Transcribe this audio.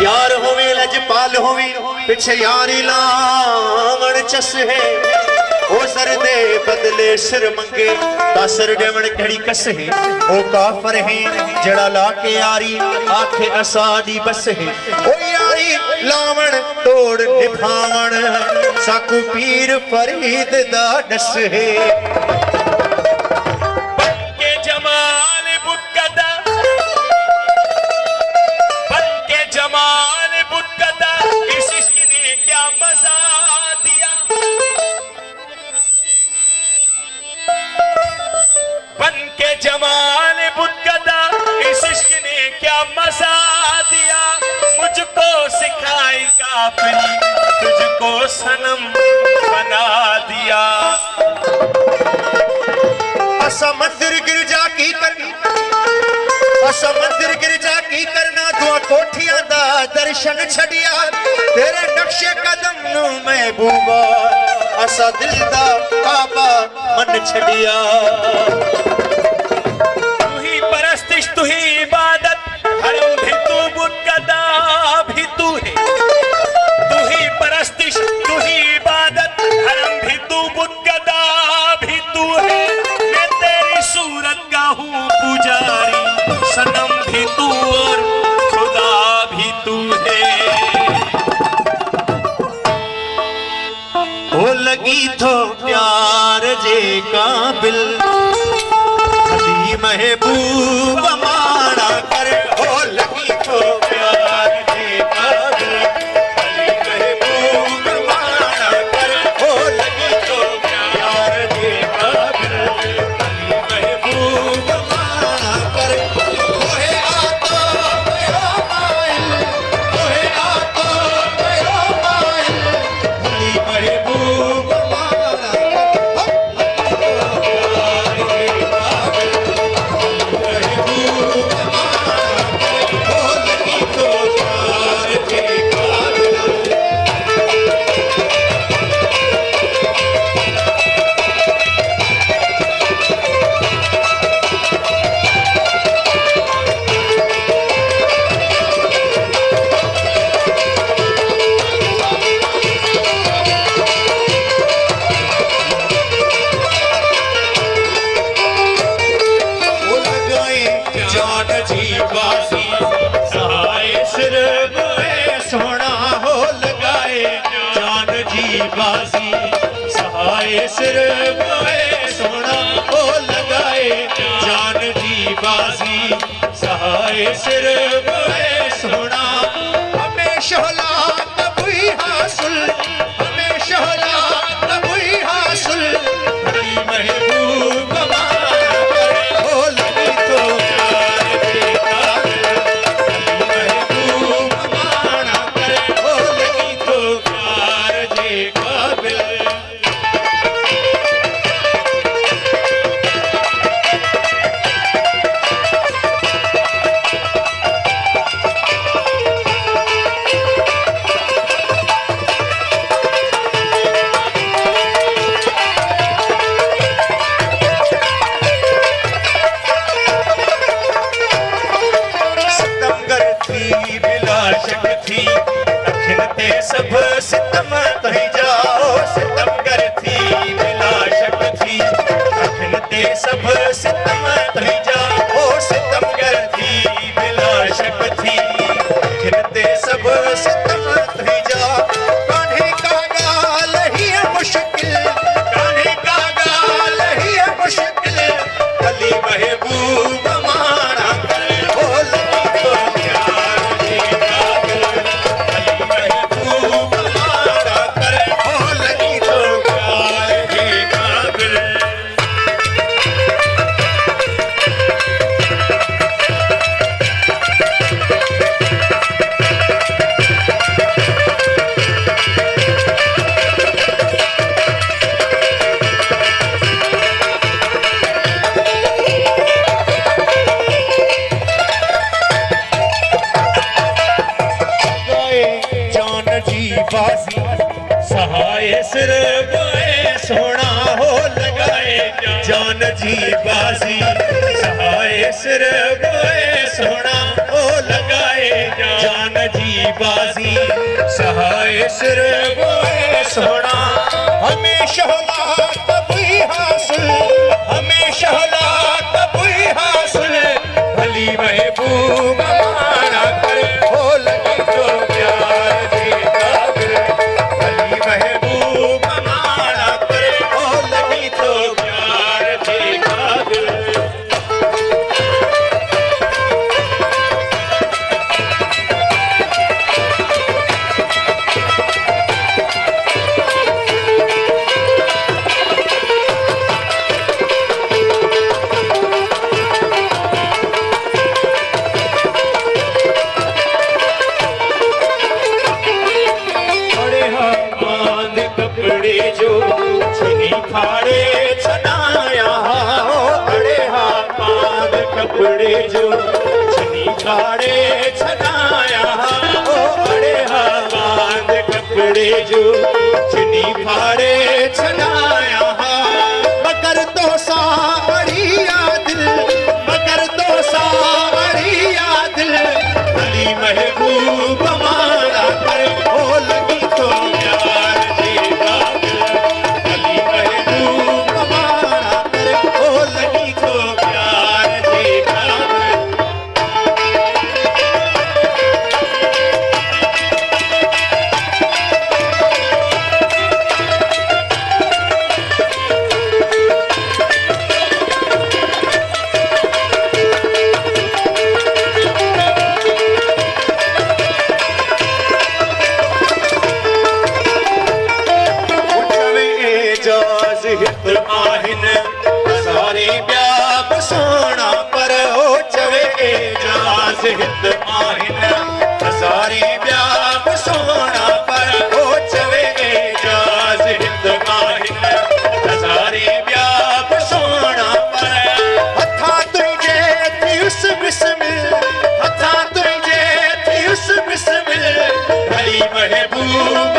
यार होवे लजपाल होवे पिछे यारी लावण चस है ओ सर दे बदले सिर मंगे तासर डेवण कड़ी कस है ओ काफर है जड़ा लाके यारी आखे असादी बस है ओ यारी लावण तोड़ निभावण साकू पीर फरीद दा डस है जमाल बुतगदा इस इश्क ने क्या मजा दिया मुझको सिखाई काफिरी तुझको सनम बना दिया मंदिर गिरजा की करना मंदिर गिरजा की करना दुआ कोठियां दा दर्शन छड़िया तेरे नक्शे कदम नू महबूबा असा दिल दा काबा मन छड़िया तू ही इबादत हरम भी तू बुतगदा भी तू है तू ही परस्तिश तू ही इबादत हरम भी तू बुतगदा भी तू है मैं तेरी सूरत का हूँ पुजारी सनम भी तू और खुदा भी तू है ओ लगी तो प्यार जे काबिल महबूब माना कर हो लगी तो प्यार जे काबिल महबूब माना कर हो लगी तो प्यार जे काबिल महबूब माना कर ओहे आता मेरा माइल ओहे आता मेरा माइल महबूब माना बाजी सहाय सिर बोए सोना हो लगाए जान जी बाजी सहाय सिर बोए सोना हमें शोला तबुई हासिल हमें शोला तबुई हासिल महबूब माना कर हो लगी तो प्यार जे काबिल महबूब माना कर हो लगी तो प्यार जे काबिल सब सितम तही जाओ सितम कर थी मिला शक थी अखन ते सब सितम तही जाओ सितम कर थी मिला शक थी अखन ते सब सितम तही जाओ कान्हे का गाल ही है मुश्किल कान्हे का गाल ही है मुश्किल अली महबूब माना कर हो लगी तो प्यार जे काबिल बाजी सहाय सिर बोए सोना हो लगाए जान जी बाजी सहाय सिर बोए सोना हो लगाए जान जी बाजी सहाय सिर बोए सोना हमेशा औलाद बुई हासिल हमेशा औलाद बुई हासिल भली महबूब माना कर हो लगी तो प्यार दे काबिल भली महबूब माना कर हो लगी तो प्यार दे काबिल कपड़े जो छनी फाड़े छनाया हो अड़े हाथ बांध कपड़े जो छनी फाड़े छनाया हो अड़े हाथ बांध कपड़े जो छनी फाड़े छनाया मगर तो साड़िया दिल मगर तो साड़िया दिल भली महबूब मारा कर हो लगी तो प्यार हित आहिन सारे ब्याह सोना पर हो चवे एजाज हित आहिन सारे ब्याह सोना पर हो चवे एजाज हित आहिन सारे ब्याह सोना पर हथा तुझे थी उस बिस्मिल हथा तुझे थी उस बिस्मिल भली महबूब